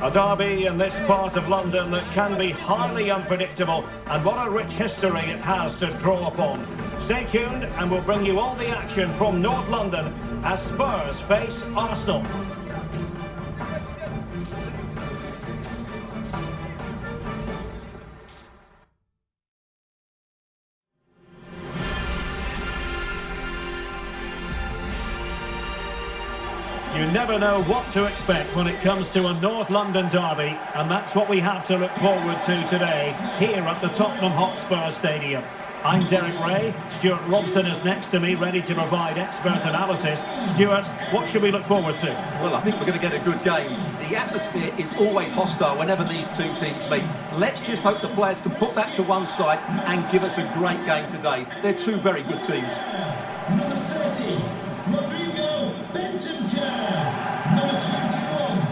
A derby in this part of London that can be highly unpredictable, and what a rich history it has to draw upon. Stay tuned and we'll bring you all the action from North London as Spurs face Arsenal. You never know what to expect when it comes to a North London derby, and that's what we have to look forward to today, here at the Tottenham Hotspur Stadium. I'm Derek Ray, Stuart Robson is next to me, ready to provide expert analysis. Stuart, what should we look forward to? Well, I think we're going to get a good game. The atmosphere is always hostile whenever these two teams meet. Let's just hope the players can put that to one side and give us a great game today. They're two very good teams. Number 30, Rodrigo Bentancur. Number 21,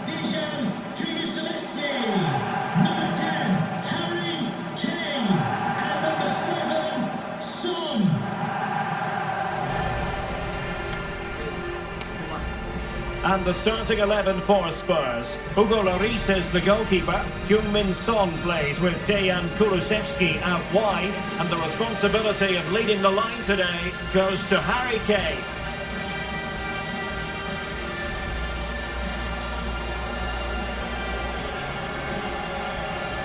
Dejan Kulusevski. Number 10, Harry Kane. And number 7, Son. And the starting 11 for Spurs. Hugo Lloris is the goalkeeper. Heung-min Son plays with Dejan Kulusevski out wide. And the responsibility of leading the line today goes to Harry Kane.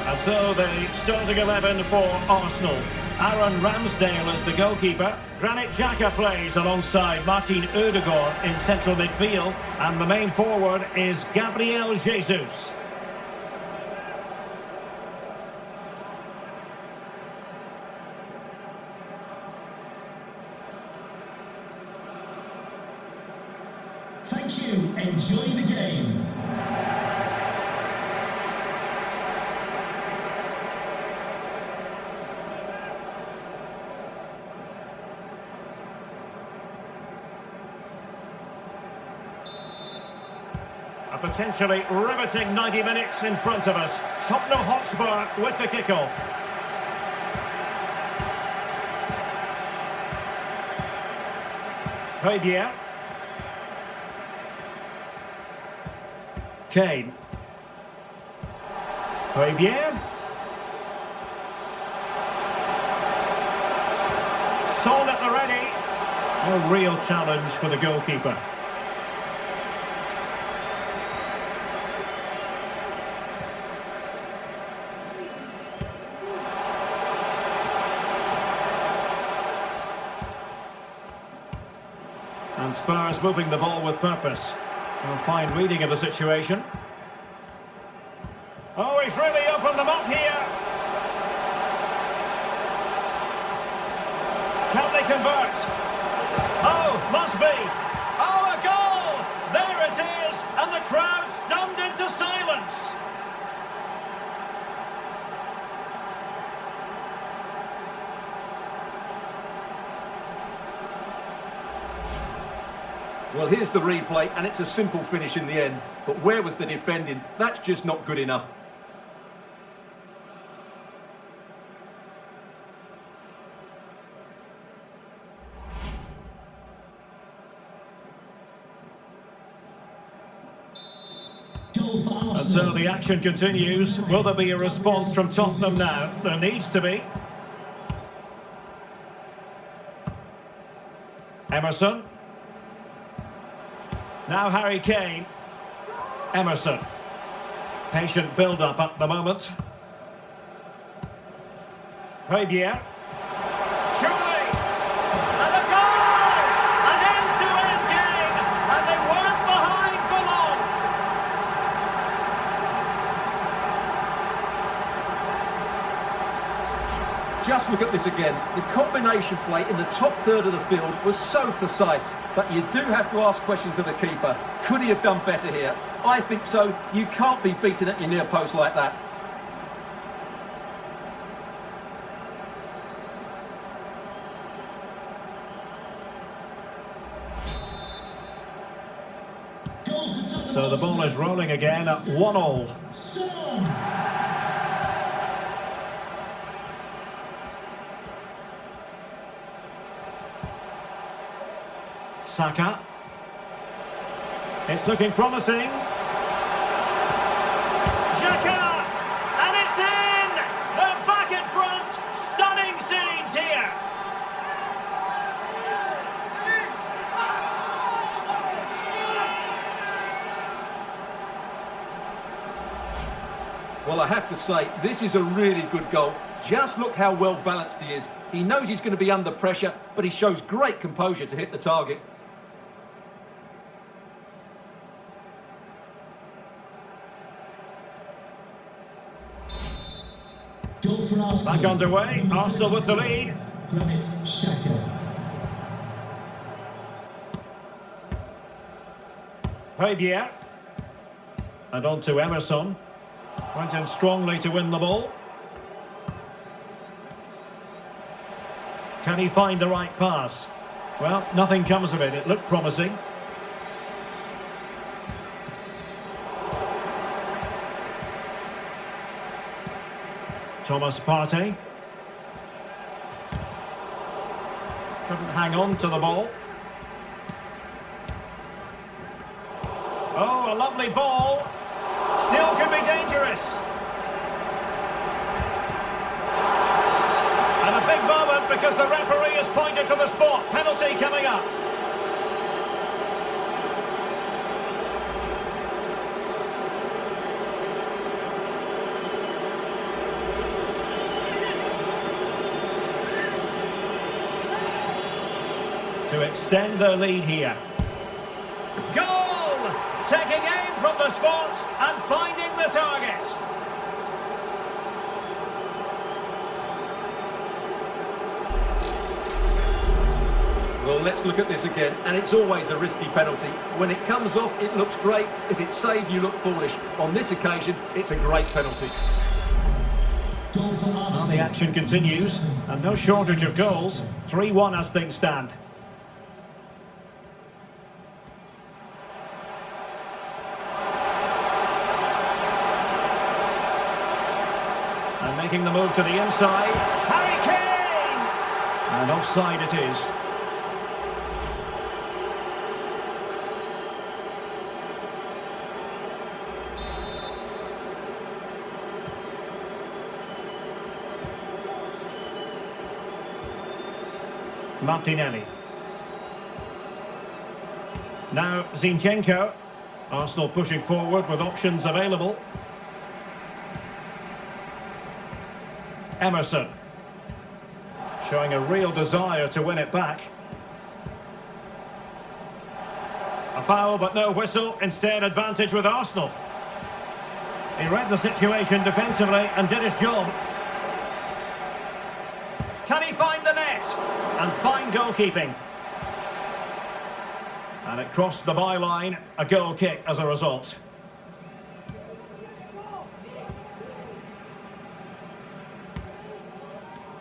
And so the starting 11 for Arsenal. Aaron Ramsdale is the goalkeeper. Granit Xhaka plays alongside Martin Ødegaard in central midfield. And the main forward is Gabriel Jesus. Thank you. Enjoy the game. A potentially riveting 90 minutes in front of us. Tottenham Hotspur with the kickoff. Højbjerg. Kane. Højbjerg. Son at the ready. A real challenge for the goalkeeper. And Spurs moving the ball with purpose. A fine reading of the situation. Oh, he's really opened them up here. Can they convert? Oh, must be. Oh, a goal! There it is, and the crowd stunned into silence. Well, here's the replay, and it's a simple finish in the end. But where was the defending? That's just not good enough. And so the action continues. Will there be a response from Tottenham now? There needs to be. Emerson. Now Harry Kane. Emerson. Patient build-up at the moment. Højbjerg. Surely! And a goal! An end-to-end game! And they weren't behind for long! Just look at this again. The combination play in the top third of the field was so precise. But you do have to ask questions of the keeper. Could he have done better here? I think so. You can't be beaten at your near post like that. So the ball is rolling again at 1-1. Saka. It's looking promising. Well, I have to say, this is a really good goal. Just look how well balanced he is. He knows he's going to be under pressure, but he shows great composure to hit the target. Goal for Arsenal. Back underway, Arsenal with the lead. Granit Xhaka. Højbjerg. And on to Emerson. Went in strongly to win the ball. Can he find the right pass? Well, nothing comes of it. It looked promising. Thomas Partey. Couldn't hang on to the ball. Oh, a lovely ball. Still could be dangerous. And a big moment because the referee has pointed to the spot. Penalty coming up. To extend their lead here. Goal! Taking aim from the spot and finding the target. Well, let's look at this again, and it's always a risky penalty. When it comes off, it looks great. If it's saved, you look foolish. On this occasion, it's a great penalty. Goal for Arsenal. Well, the action continues, and no shortage of goals. 3-1 as things stand. And making the move to the inside, Harry Kane! And offside it is. Martinelli. Now Zinchenko. Arsenal pushing forward with options available. Emerson. Showing a real desire to win it back. A foul but no whistle, instead advantage with Arsenal. He read the situation defensively and did his job. Can he find the net? And fine goalkeeping. And it crossed the byline, a goal kick as a result.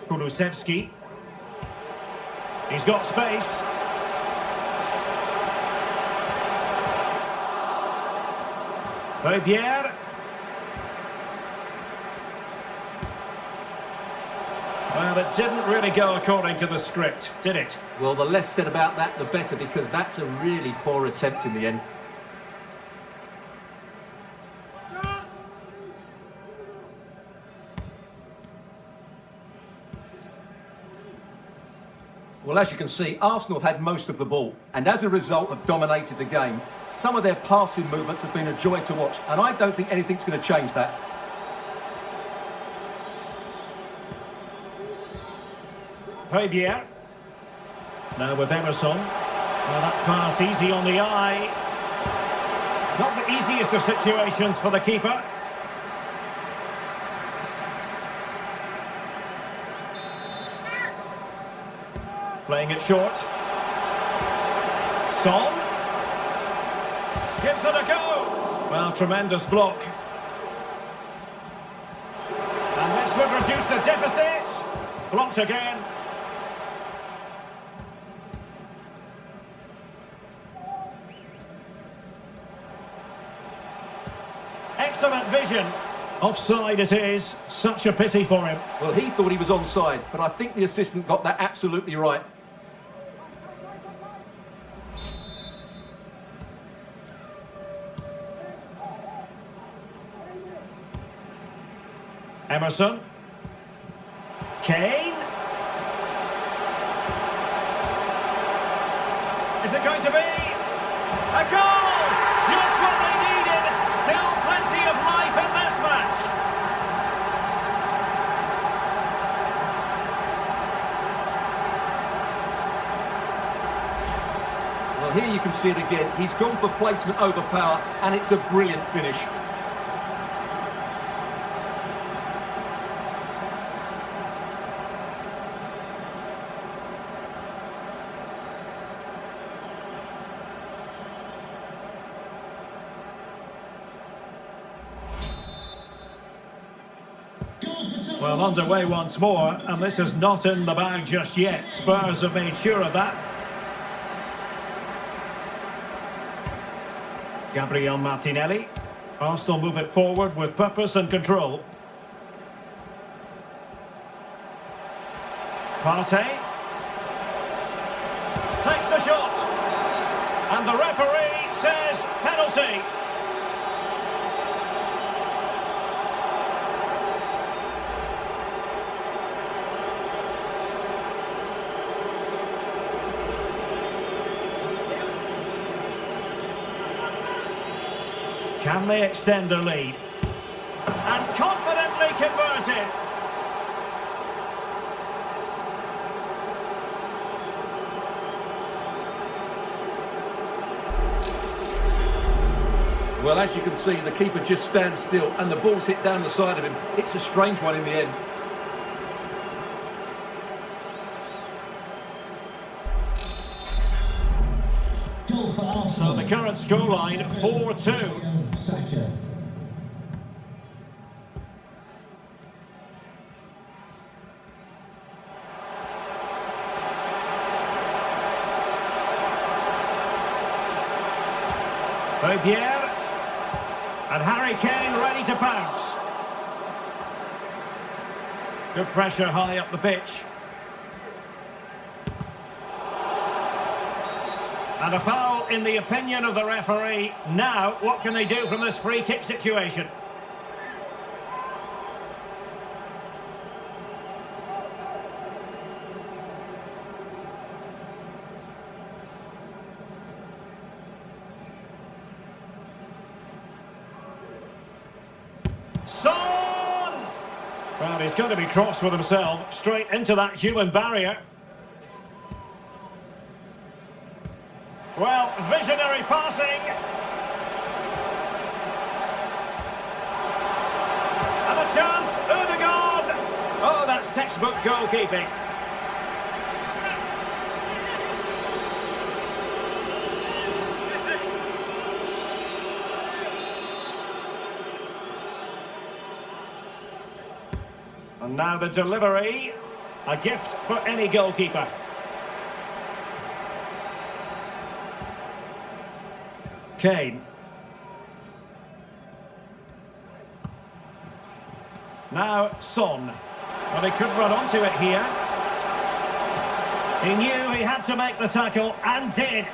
Kulusevski. He's got space. Højbjerg. Well, it didn't really go according to the script, did it? Well, the less said about that, the better, because that's a really poor attempt in the end. Well, as you can see, Arsenal have had most of the ball, and as a result have dominated the game. Some of their passing movements have been a joy to watch, and I don't think anything's going to change that. Højbjerg. Now with Emerson. Well, that pass easy on the eye. Not the easiest of situations for the keeper. Playing it short. Son. Gives it a go. Well, tremendous block. And this would reduce the deficit. Blocked again. Excellent vision. Offside it is. Such a pity for him. Well, he thought he was onside, but I think the assistant got that absolutely right. Emerson. Kane. Is it going to be a goal? Just what they needed. Still plenty of life in this match. can see it again. He's gone for placement over power, and it's a brilliant finish. Well, underway once more, and this is not in the bag just yet. Spurs have made sure of that. Gabriel Martinelli. Arsenal move it forward with purpose and control. Partey. Takes the shot. And the referee says penalty. Can they extend their lead? And confidently converted. Well, as you can see, the keeper just stands still and the ball's hit down the side of him. It's a strange one in the end. Goal for Arsenal. So the current scoreline, 4-2. Saka. Pierre. And Harry Kane ready to pounce. Good pressure high up the pitch. And a foul in the opinion of the referee. Now, what can they do from this free kick situation? Son! Well, he's going to be cross with himself. Straight into that human barrier. Well, visionary passing. And a chance, Ødegaard. Oh, that's textbook goalkeeping. And now the delivery. A gift for any goalkeeper. Kane. Now Son. Well, he could run onto it here. He knew he had to make the tackle and did.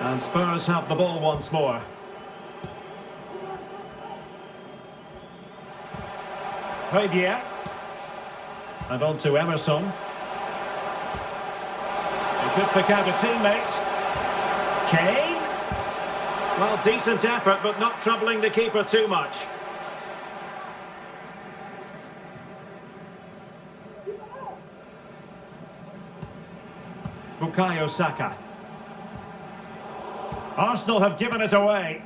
And Spurs have the ball once more. Pierre. And on to Emerson. He could pick out a teammate. Kane. Well, decent effort, but not troubling the keeper too much. Bukayo Saka. Arsenal have given it away.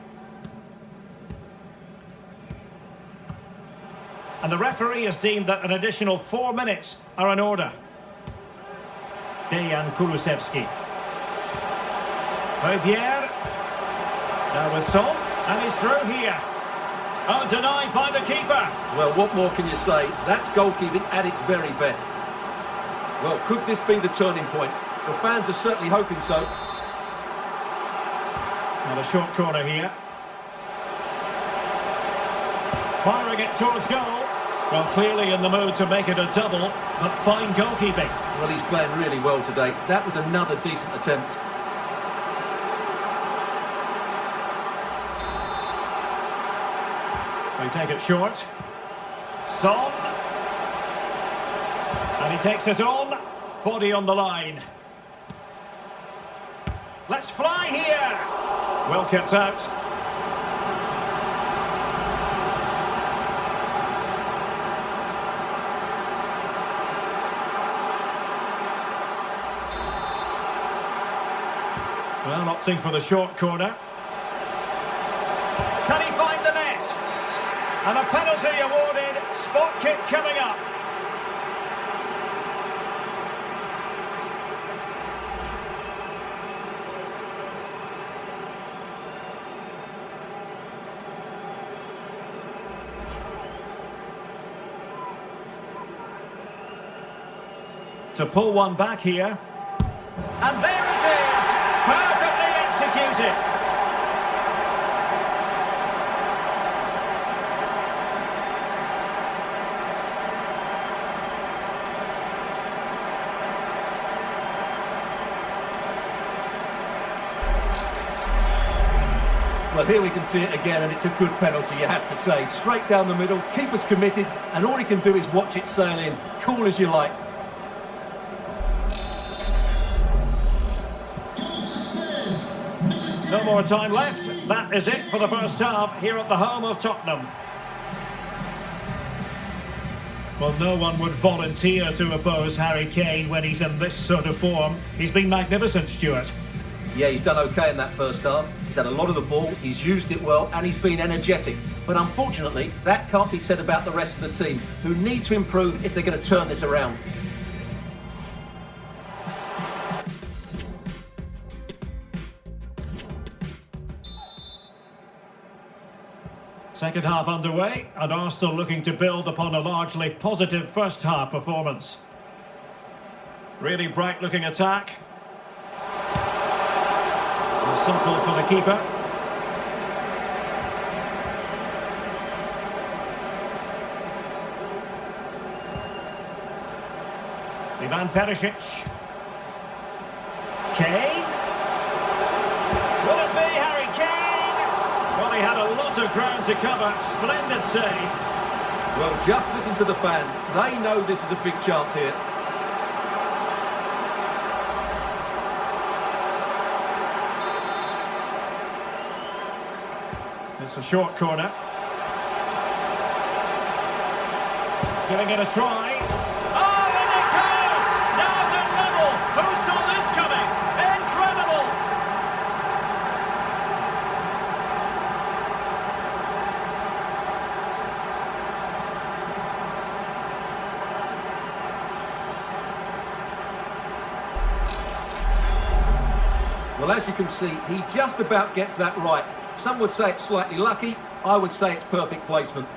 And the referee has deemed that an additional 4 minutes are in order. Dejan Kulusevski. Pierre. Now with Son. And he's through here. Oh, denied by the keeper. Well, what more can you say? That's goalkeeping at its very best. Well, could this be the turning point? The fans are certainly hoping so. And a short corner here. Firing it towards goal. Well, clearly in the mood to make it a double, but fine goalkeeping. Well, he's playing really well today. That was another decent attempt. They take it short. Son. And he takes it on. Body on the line. Let's fly here. Well kept out. Well, opting for the short corner. Can he find the net? And a penalty awarded. Spot kick coming up. To pull one back here. And there it is! Perfectly executed! Well, here we can see it again, and it's a good penalty, you have to say. Straight down the middle, keeper's committed, and all he can do is watch it sail in. Cool as you like. No more time left. That is it for the first half here at the home of Tottenham. Well, no one would volunteer to oppose Harry Kane when he's in this sort of form. He's been magnificent, Stuart. Yeah, he's done okay in that first half. He's had a lot of the ball, he's used it well, and he's been energetic. But unfortunately, that can't be said about the rest of the team, who need to improve if they're going to turn this around. Second half underway, and Arsenal looking to build upon a largely positive first half performance. Really bright looking attack. And simple for the keeper. Ivan Perisic. Kane. Will it be Harry Kane? Well, he had a lot of ground to cover. Splendid save. Well, just listen to the fans. They know this is a big chance here. It's a short corner. Giving it a try. Oh, and it goes! Now they're level. Who saw this coming? Incredible! Well, as you can see, he just about gets that right. Some would say it's slightly lucky. I would say it's perfect placement.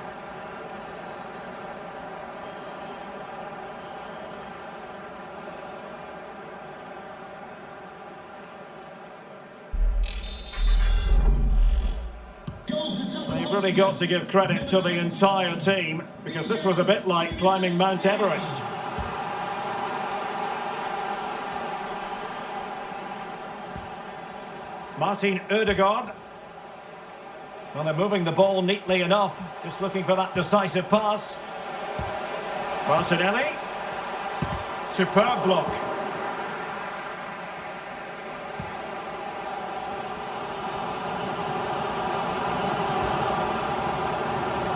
Well, you've really got to give credit to the entire team, because this was a bit like climbing Mount Everest. Martin Ødegaard. Well, they're moving the ball neatly enough, just looking for that decisive pass. Martinelli. Superb block.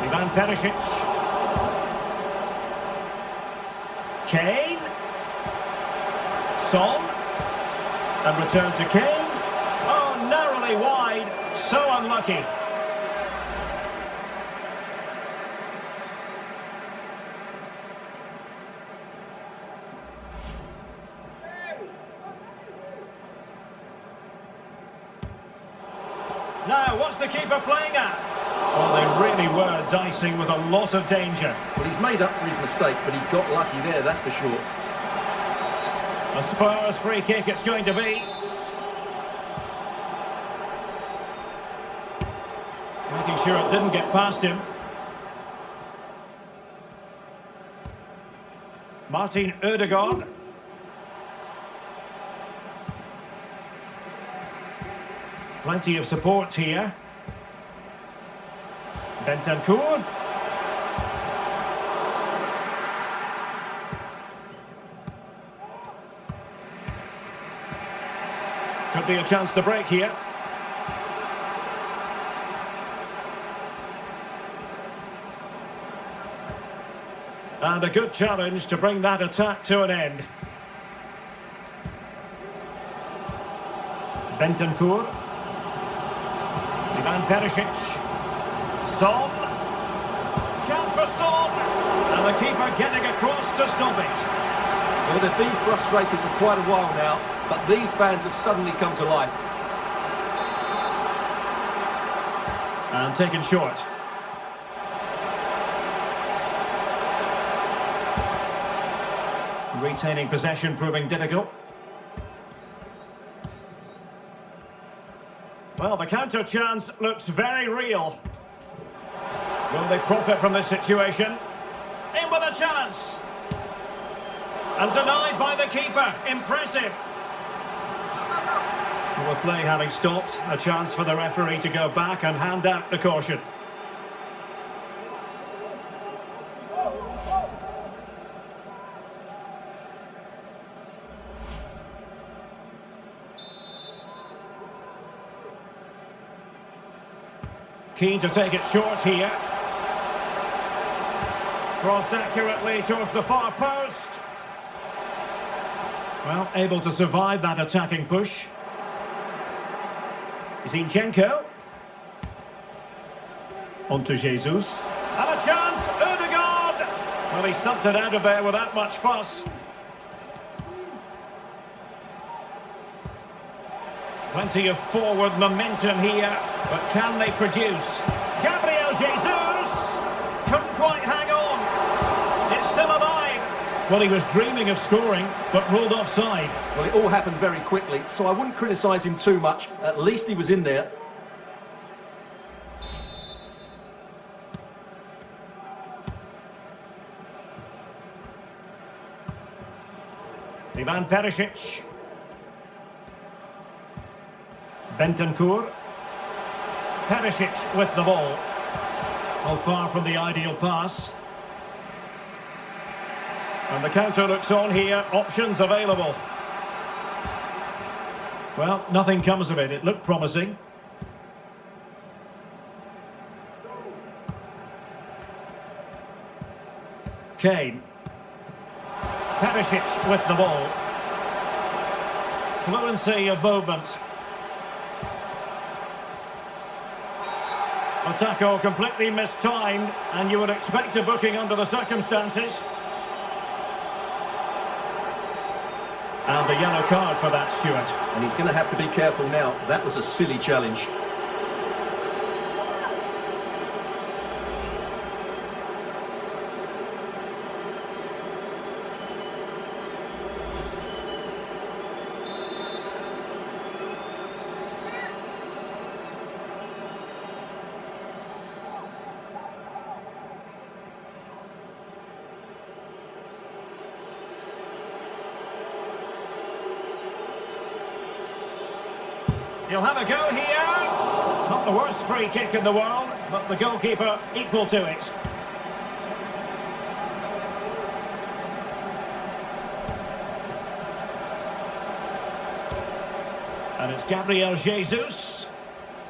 Ivan Perisic. Kane. Son. And return to Kane. Oh, narrowly wide. So unlucky. Now, what's the keeper playing at? Well, they really were dicing with a lot of danger. Well, he's made up for his mistake, but he got lucky there, that's for sure. A Spurs free kick it's going to be. Making sure it didn't get past him. Martin Ødegaard. Plenty of support here. Bentancur. Could be a chance to break here. And a good challenge to bring that attack to an end. Bentancur. Ivan Perisic. Son. Chance for Son. And the keeper getting across to stop it. Well, they've been frustrated for quite a while now, but these fans have suddenly come to life. And taken short. Retaining possession proving difficult. Well, the counter chance looks very real. Will they profit from this situation? In with a chance. And denied by the keeper. Impressive. Well, the play having stopped, a chance for the referee to go back and hand out the caution. Keen to take it short here. Crossed accurately towards the far post. Well, able to survive that attacking push. Zinchenko. On to Jesus. And a chance, Ødegaard! Well, he stumped it out of there without much fuss. Plenty of forward momentum here, but can they produce? Gabriel Jesus! Couldn't quite hang on. It's still alive. Well, he was dreaming of scoring, but ruled offside. Well, it all happened very quickly, so I wouldn't criticise him too much. At least he was in there. Ivan Perisic. Bentancur. Perisic with the ball. Well, far from the ideal pass. And the counter looks on here. Options available. Well, nothing comes of it. It looked promising. Kane. Perisic with the ball. Fluency of movement. Attacker completely mistimed, and you would expect a booking under the circumstances. And the yellow card for that, Stuart. And he's going to have to be careful now. That was a silly challenge. He'll have a go here. Not the worst free kick in the world, but the goalkeeper equal to it. And it's Gabriel Jesus.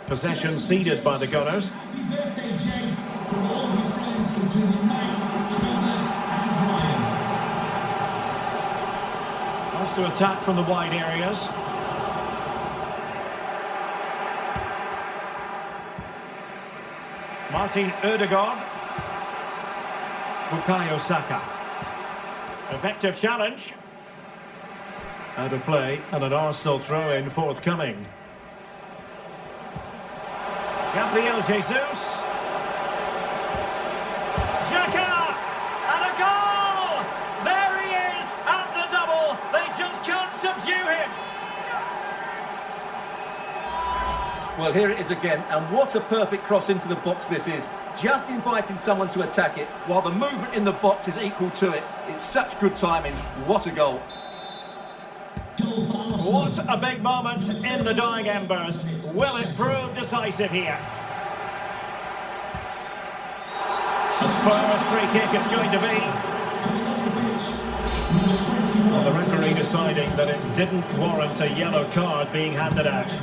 Possession ceded by the Gunners. Happy birthday, Jay, from all your friends, including Mike, Trevor and Brian. Wants to attack from the wide areas. Martin Ødegaard. Bukayo Saka. Effective challenge. Out of play, and an Arsenal throw-in forthcoming. Gabriel Jesus. Xhaka! And a goal! There he is at the double. They just can't subdue him. Well, here it is again, and what a perfect cross into the box this is. Just inviting someone to attack it, while the movement in the box is equal to it. It's such good timing. What a goal. What a big moment in the dying embers. Will it prove decisive here? A Spurs free kick it's going to be. Well, the referee deciding that it didn't warrant a yellow card being handed out.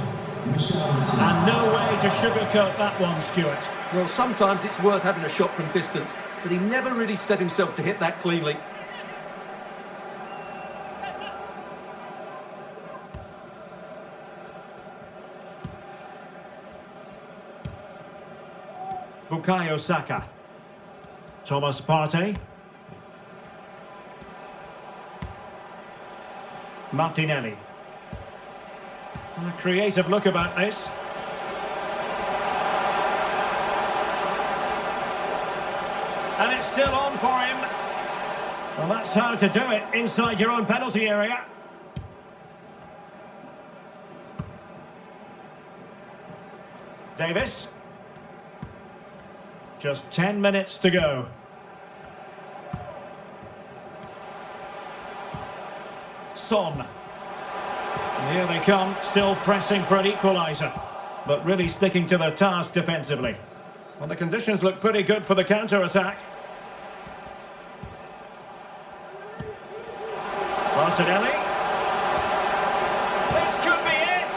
And no way to sugarcoat that one, Stuart. Well, sometimes it's worth having a shot from distance, but he never really set himself to hit that cleanly. Bukayo Saka. Thomas Partey. Martinelli. And a creative look about this. And it's still on for him. Well, that's how to do it inside your own penalty area. Davis. Just 10 minutes to go. Son. And here they come, still pressing for an equaliser, but really sticking to their task defensively. Well, the conditions look pretty good for the counter-attack. Martinelli. This could be it!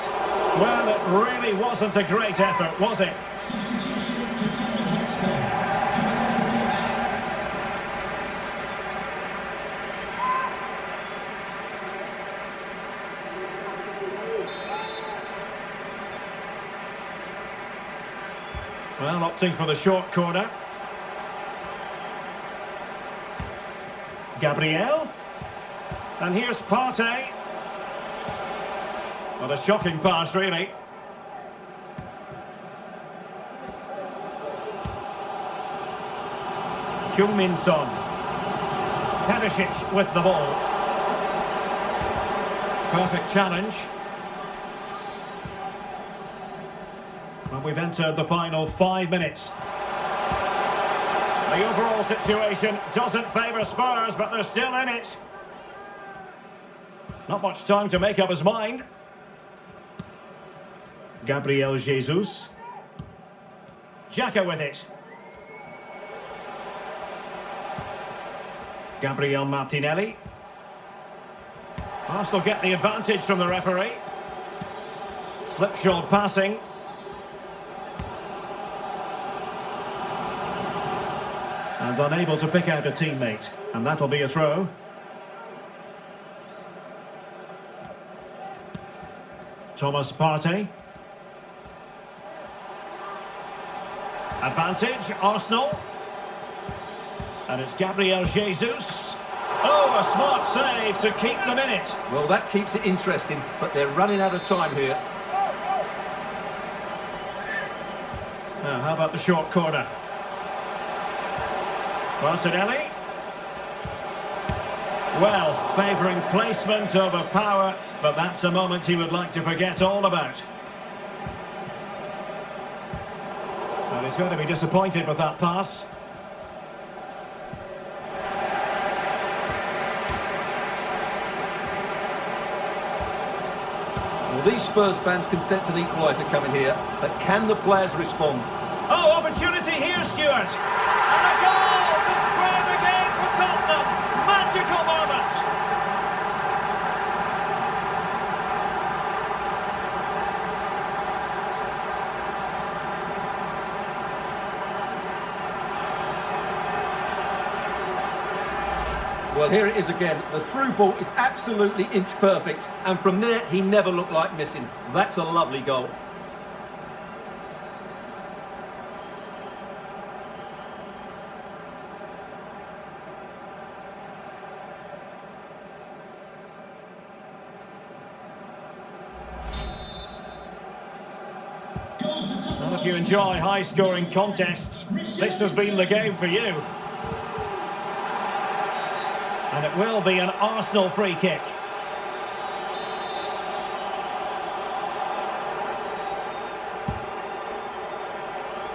Well, it really wasn't a great effort, was it? Substitution for Tottenham Hotspur. Coming off the pitch. Well, opting for the short corner. Gabriel. And here's Partey. Well, a shocking pass, really. Heung-min Son. Perisic with the ball. Perfect challenge. Well, we've entered the final 5 minutes. The overall situation doesn't favour Spurs, but they're still in it. Not much time to make up his mind. Gabriel Jesus. Xhaka with it. Gabriel Martinelli. Arsenal get the advantage from the referee. Slipshod passing. And unable to pick out a teammate. And that'll be a throw. Thomas Partey. Advantage, Arsenal. And it's Gabriel Jesus. Oh, a smart save to keep them in it. Well, that keeps it interesting, but they're running out of time here. Now, how about the short corner? Martinelli. Well, favouring placement over power, but that's a moment he would like to forget all about. And he's going to be disappointed with that pass. Well, these Spurs fans can sense an equaliser coming here, but can the players respond? Oh, opportunity here, Stuart! And a goal to square the game for Tottenham! Magical moment! Well, here it is again. The through ball is absolutely inch perfect, and from there he never looked like missing. That's a lovely goal. Well, if you enjoy high-scoring contests, this has been the game for you. And it will be an Arsenal free kick.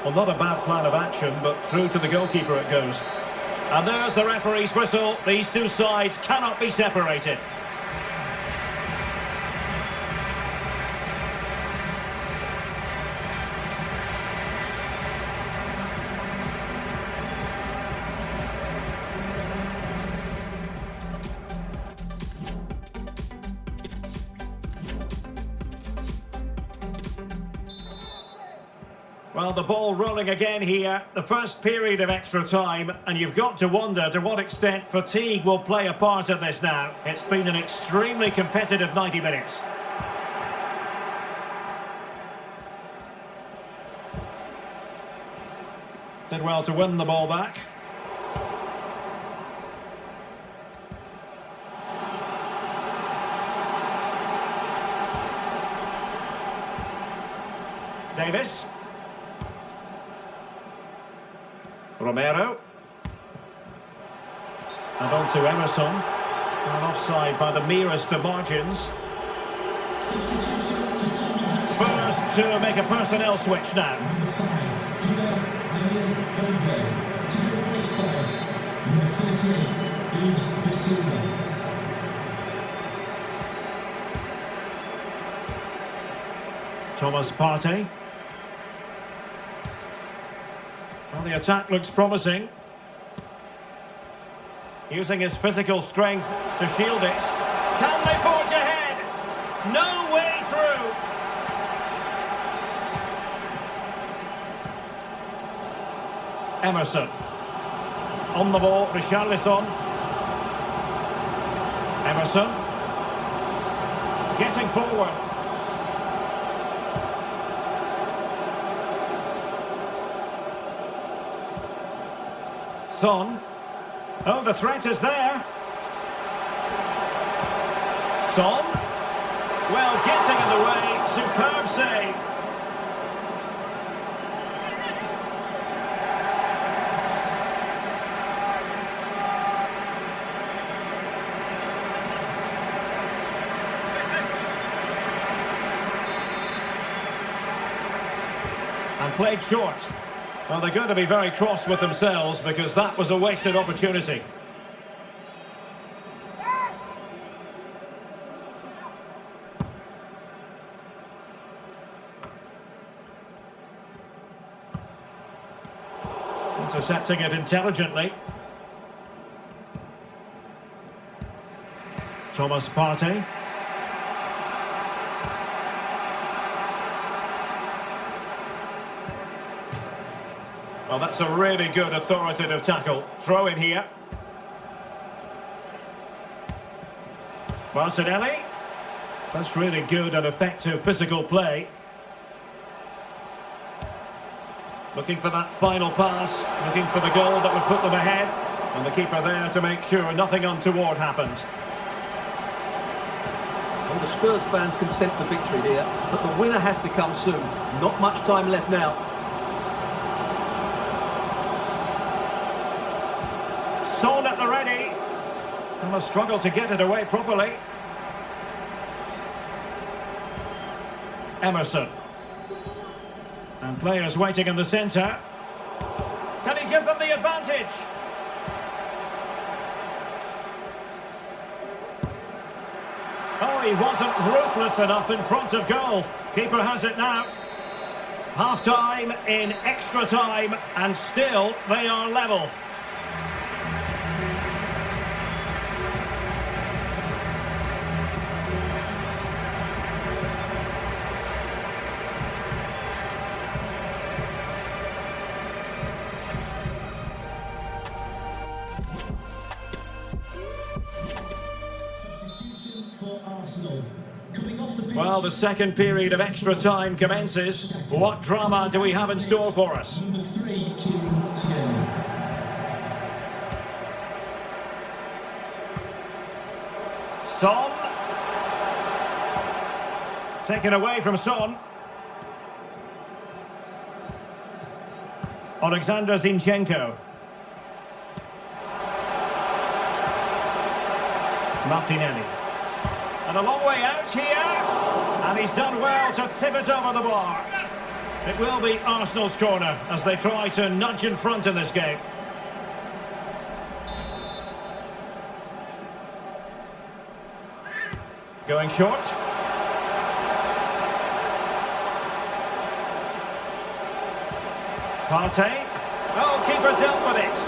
Well, not a bad plan of action, but through to the goalkeeper it goes. And there's the referee's whistle. These two sides cannot be separated. Well, the ball rolling again here, the first period of extra time, and you've got to wonder to what extent fatigue will play a part in this now. It's been an extremely competitive 90 minutes. Did well to win the ball back. Davis. Romero. And on to Emerson. And offside by the merest of margins. Spurs to make a personnel switch now. Thomas Partey. Well, the attack looks promising. Using his physical strength to shield it. Can they forge ahead? No way through. Emerson. On the ball, Richarlison. Emerson. Getting forward. Son. Oh, the threat is there. Son. Well, getting in the way. Superb save. And played short. Well, they're going to be very cross with themselves because that was a wasted opportunity. Intercepting it intelligently. Thomas Partey. Well, that's a really good authoritative tackle. Throw in here. Martinelli. That's really good and effective physical play. Looking for that final pass, looking for the goal that would put them ahead. And the keeper there to make sure nothing untoward happened. Well, the Spurs fans can sense a victory here, but the winner has to come soon. Not much time left now. Son at the ready. And a struggle to get it away properly. Emerson. And players waiting in the centre. Can he give them the advantage? Oh, he wasn't ruthless enough in front of goal. Keeper has it now. Half-time in extra time, and still they are level. Well, the second period of extra time commences. What drama do we have in store for us? Number 3, Kieran Tierney. Son. Taken away from Son. Alexander Zinchenko. Martinelli. And a long way out here. And he's done well to tip it over the bar. It will be Arsenal's corner as they try to nudge in front in this game. Going short. Partey. Oh, keeper dealt with it.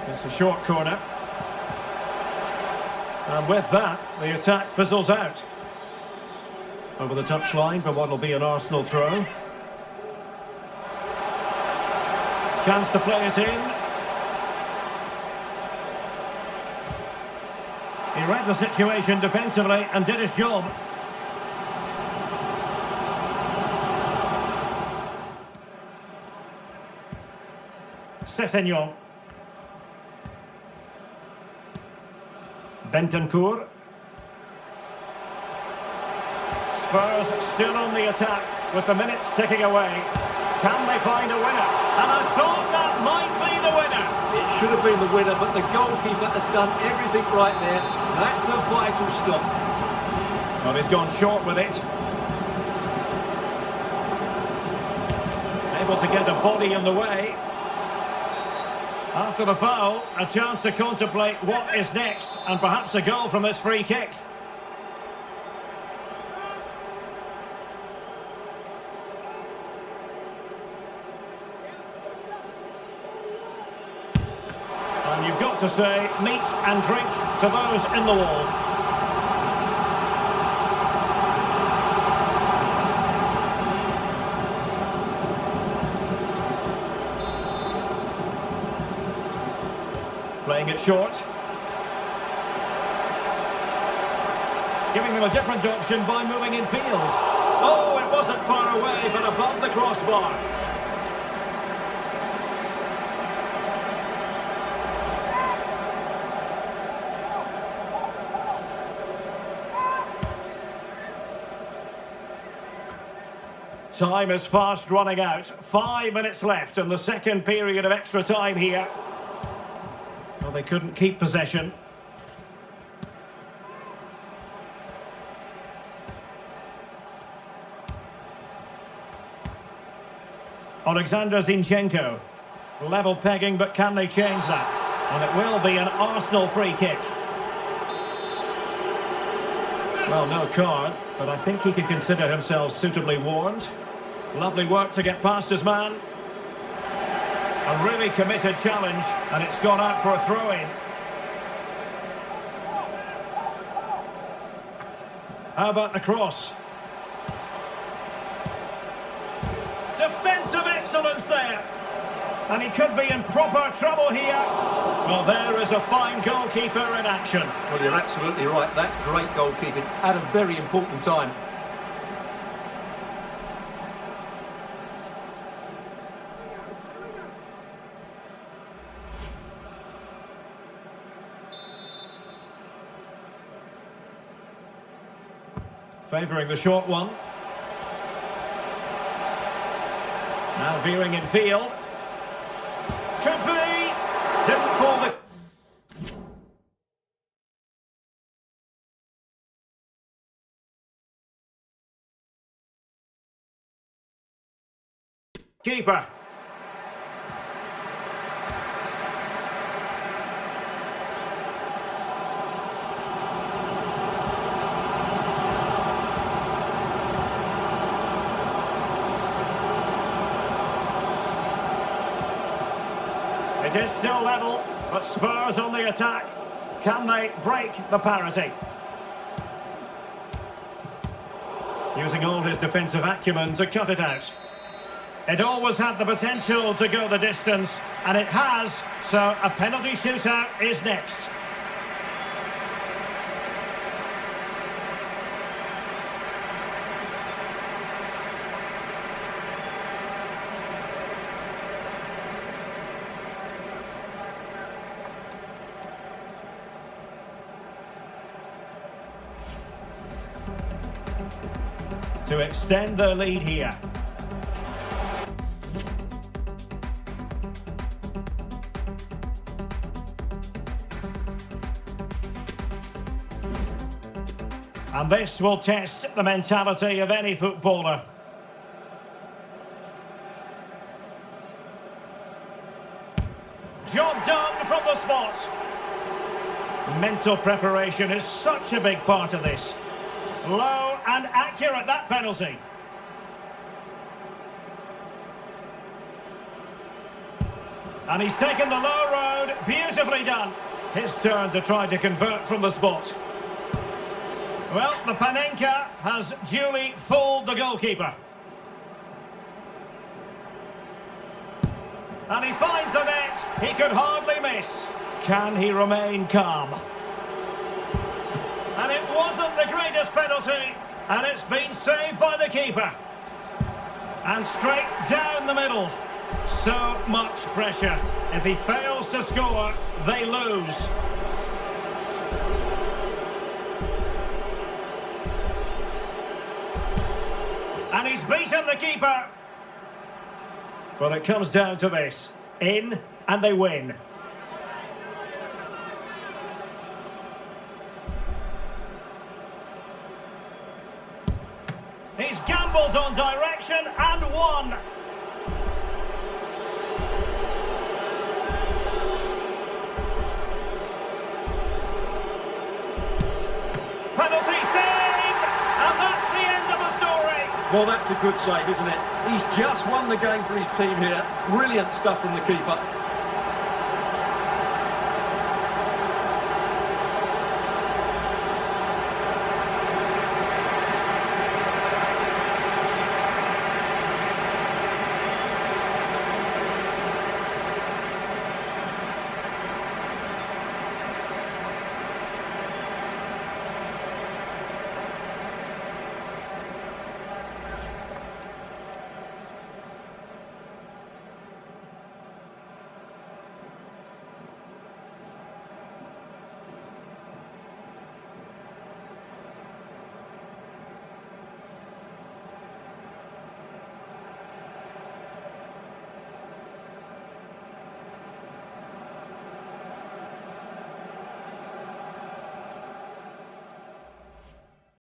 It's a short corner. And with that, the attack fizzles out. Over the touchline for what will be an Arsenal throw. Chance to play it in. He read the situation defensively and did his job. Sessegnon. Bentancur. Spurs still on the attack with the minutes ticking away. Can they find a winner? And I thought that might be the winner. It should have been the winner, but the goalkeeper has done everything right there. That's a vital stop. Well, he's gone short with it. Able to get a body in the way. After the foul, a chance to contemplate what is next, and perhaps a goal from this free kick. And you've got to say, meat and drink to those in the wall. Playing it short. Giving them a different option by moving in field. Oh, it wasn't far away, but above the crossbar. Time is fast running out. 5 minutes left in the second period of extra time here. Well, they couldn't keep possession. Alexander Zinchenko. Level pegging, but can they change that? And it will be an Arsenal free kick. Well, no card, but I think he can consider himself suitably warned. Lovely work to get past his man. A really committed challenge, and it's gone out for a throw-in. How about the cross? Defensive excellence there. And he could be in proper trouble here. Well, there is a fine goalkeeper in action. Well, you're absolutely right. That's great goalkeeping at a very important time. Favouring the short one. Now veering in field. Could be. Didn't fall the... Keeper. It is still level, but Spurs on the attack. Can they break the parity? Using all his defensive acumen to cut it out. It always had the potential to go the distance, and it has, so a penalty shootout is next. To extend their lead here. And this will test the mentality of any footballer. Job done from the spot. Mental preparation is such a big part of this. Low and accurate, that penalty. And he's taken the low road, beautifully done. His turn to try to convert from the spot. Well, the Panenka has duly fooled the goalkeeper. And he finds the net, he could hardly miss. Can he remain calm? the greatest penalty, and it's been saved by the keeper. And straight down the middle. So much pressure. If he fails to score, they lose. And he's beaten the keeper. Well, it comes down to this. In, and they win. He's gambled on direction and won. Penalty save! And that's the end of the story. Well, that's a good save, isn't it? He's just won the game for his team here. Brilliant stuff from the keeper.